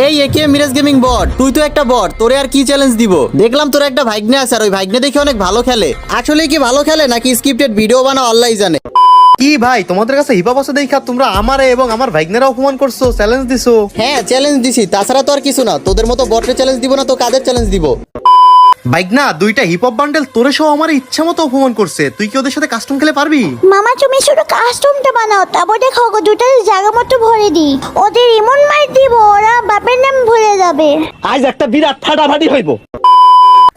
এই একে মিরাজ গেমিং বট, তুই তো একটা বট, তোরে আর কি চ্যালেঞ্জ দিব? দেখলাম তোর একটা ভাগ্নে আছে আর ওই ভাগ্নে দেখে অনেক ভালো খেলে। আসলে কি ভালো খেলে নাকি স্ক্রিপ্টেড ভিডিও বানাও আল্লাহ জানে। কি ভাই তোমাদের কাছে হিপ হপ আছে দেখা তোমরা আমারে এবং আমার ভাগ্নেরা অপমান করছো, চ্যালেঞ্জ দিছো? হ্যাঁ চ্যালেঞ্জ দিছি, তাছাড়া তো আর কিছু না। তোদের মতো বটরে চ্যালেঞ্জ দিব না তো কাদের চ্যালেঞ্জ দিব? ভাগ্না দুইটা হিপ হপ বান্ডেল তোরে সহ আমার ইচ্ছা মতো অপমান করছে, তুই কি ওদের সাথে কাস্টম খেলে পারবি? মামা তুমি শুধু কাস্টমটা বানাও, তারপর দেখো দুটো জায়গা মতো ভরে দিই। ওদের এমন মার দিব ওরা বাপের নাম ভুলে যাবে। আজ একটা বিরাট ফাটাফাটি হইব।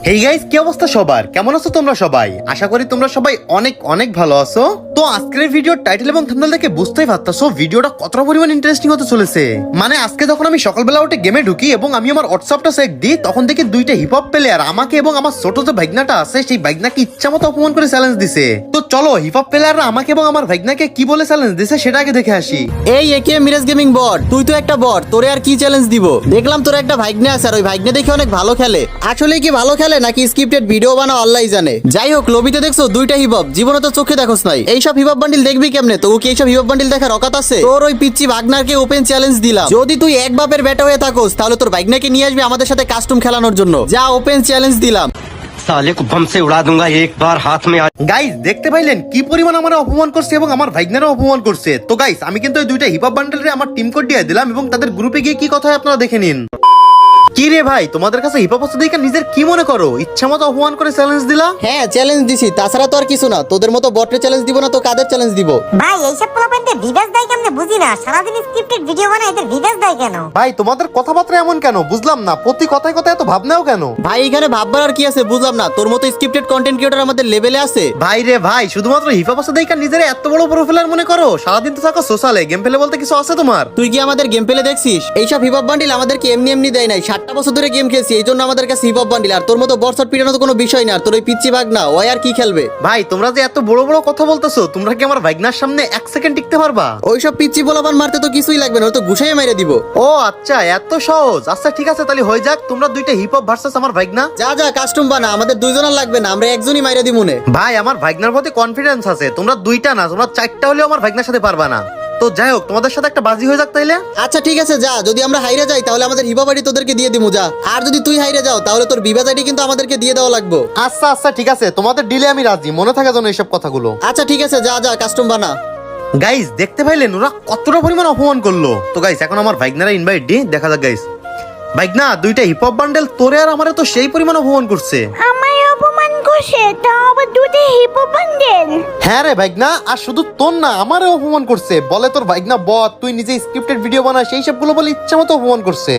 হেই গাইস, কি অবস্থা সবার? কেমন আছো তোমরা সবাই? আশা করি তোমরা সবাই অনেক অনেক ভালো আছো। তো আজকের ভিডিওর টাইটেল এবং থাম্বনেল দেখে বুঝতেই পারতাছো ভিডিওটা কতটা পরিমাণ ইন্টারেস্টিং হতে চলেছে। মানে আজকে যখন আমি সকালবেলা উঠে গেমে ঢুকি এবং আমি আমার হোয়াটসঅ্যাপটা চেক দিই, তখন দেখি দুইটা হিপ হপ প্লেয়ার আমাকে এবং আমার ছোট যে ভাগ্নাটা আছে সেই ভাগ্নাকে ইচ্ছা মতো অপমান করে চ্যালেঞ্জ দিছে। তো চলো হিপ হপ প্লেয়াররা আমাকে এবং আমার ভাগ্নাকে কি বলে চ্যালেঞ্জ দিছে সেটা আগে দেখে আসি। এই একে মিরাজ গেমিং বট, তুই তো একটা বট, তোরে আর কি চ্যালেঞ্জ দিব? দেখলাম তোর একটা ভাগ্নে আছে আর ওই ভাগ্নে দেখে অনেক ভালো খেলে। আসলে কি ভালো খেলে নাকি স্ক্রিপ্টেড ভিডিও বানাও আল্লাহ জানে। যাই হোক, লবিতে দেখছো দুইটা হিপ হপ, জীবনে তো চোখে দেখোস নাই। এইসব হিপ হপ বান্ডিল দেখবি কেমনে? তো কি এইসব হিপ হপ বান্ডিল দেখার অকাত আছে? তোর ওই পিচ্চি ভাগনারকে ওপেন চ্যালেঞ্জ দিলাম, যদি তুই এক বাপের বেটা হয়ে থাকোস তাহলে তোর ভাগনাকে নিয়ে আসবি আমাদের সাথে কাস্টম খেলানোর জন্য। যা, ওপেন চ্যালেঞ্জ দিলাম। साले को बम से उड़ा दूंगा एक बार हाथ में आ। গাইস দেখতে পাইলেন কি পরিমাণ আমার অপমান করছে এবং আমার ভাগ্নেরা অপমান করছে। তো গাইস আমি কিন্তু এই দুইটা হিপ হপ বান্ডেলরে আমার টিম কোড দিয়ে দিলাম এবং তাদের গ্রুপে গিয়ে কি কথা হয় আপনারা দেখে নিন। কি রে ভাই, তোমাদের কাছে হিপ হপ আছে দেখে নিজের কি মনে করো? ইচ্ছা মতো অপমান করে চ্যালেঞ্জ দিলা? হ্যাঁ চ্যালেঞ্জ দিছি, তাছাড়া তো আর কিছু না। তোদের মতো বটরে চ্যালেঞ্জ দিব না তো কাদের চ্যালেঞ্জ দিব? ভাই এইসব পোলাপানদের ভিউয়ার্স দেয় কেমনে বুঝি না। সারাদিন স্ক্রিপ্টেড ভিডিও বানায়, এদের ভিউয়ার্স দেয় কেন? ভাই তোমাদের কথাবার্তা এমন কেন বুঝলাম না, প্রতি কথায় কথায় এত ভাবনাও কেন? ভাই এখানে ভাববার আর কি আছে বুঝলাম না। তোর মতো স্ক্রিপ্টেড কন্টেন্ট ক্রিয়েটর আমাদের লেভেলে আছে? ভাই রে ভাই, শুধুমাত্র হিপ হপ আছে দেখে নিজের এত বড় প্রোফাইলার মনে করো? সারাদিন তো থাকো সোশ্যালে, গেম ফেলে বলতে কিছু আছে তোমার? তুই কি আমাদের গেম পেলে দেখছিস? এইসব হিপ হপ বান্ডিল আমাদেরকে এমনি এমনি দেয় নাই। 7টা বছর ধরে গেম খেলছি, এই জন্য আমাদের কাছে হিপ হপ বান্ডিল। আর তোর মতো বর্ষট পিটানো তো কোনো বিষয় না। আর তোর ওই পিচ্চি ভাগ না, ওই আর কি খেলবে? ভাই তোমরা যে এত বড় বড় কথা বলতেছো, তোমরা কি আমার ভাগ্নার সামনে 1 সেকেন্ড টিকতে পারবা? ওইসব পিচ্চি বলাবান মারতে তো কিছুই লাগবে না, ও তো ঘুষাই মেরে দিব। ও আচ্ছা, এত সহজ? আচ্ছা ঠিক আছে, তাহলে হয়ে যাক। তোমরা দুইটা হিপ হপ ভার্সেস আমার ভাগ্না। যা যা, কাস্টম বানা, আমাদের দুইজনের লাগবে না, আমরা একজনই মাইরে দিব মনে। ভাই আমার ভাগ্নার প্রতি কনফিডেন্স আছে, তোমরা দুইটা না তোমরা 4টা হলেও আমার ভাগ্নার সাথে পারবা না। তো যাই হোক, তোমাদের সাথে একটা বাজি হয়ে যাক তাইলে। আচ্ছা ঠিক আছে, যা। যদি আমরা হাইরে যাই তাহলে আমাদের হিপ হপ আইডি তোদেরকে দিয়ে দিমু, যা। আর যদি তুই হাইরে যাও তাহলে তোর বিবাজ আইডি কিন্তু আমাদেরকে দিয়ে দেওয়া লাগবে। আচ্ছা আচ্ছা ঠিক আছে, তোমাদের ডিলে আমি রাজি, মনে থাকে যেন এইসব কথাগুলো। আচ্ছা ঠিক আছে, যা যা, কাস্টম বানা। গাইস দেখতে পাইলেন ওরা কতটা পরিমাণ অপমান করলো? তো গাইস এখন আমার ভাগ্নারা ইনভাইট দি, দেখা যাক। গাইস ভাগ্না দুইটা হিপ হপ বান্ডেল তোরে আর আমারে তো সেই পরিমাণ অপমান করছে। আমায় অপমান করছে, তাও আবার দুটো হিপ হপ বান্ডেল। হ্যাঁ রে ভাগ্না, আর শুধু তোর না আমারে অপমান করছে। বলে তোর ভাগ্না বল তুই নিজে স্ক্রিপ্টেড ভিডিও বানাস, সেই সবগুলো বলে ইচ্ছা মতো অপমান করছে।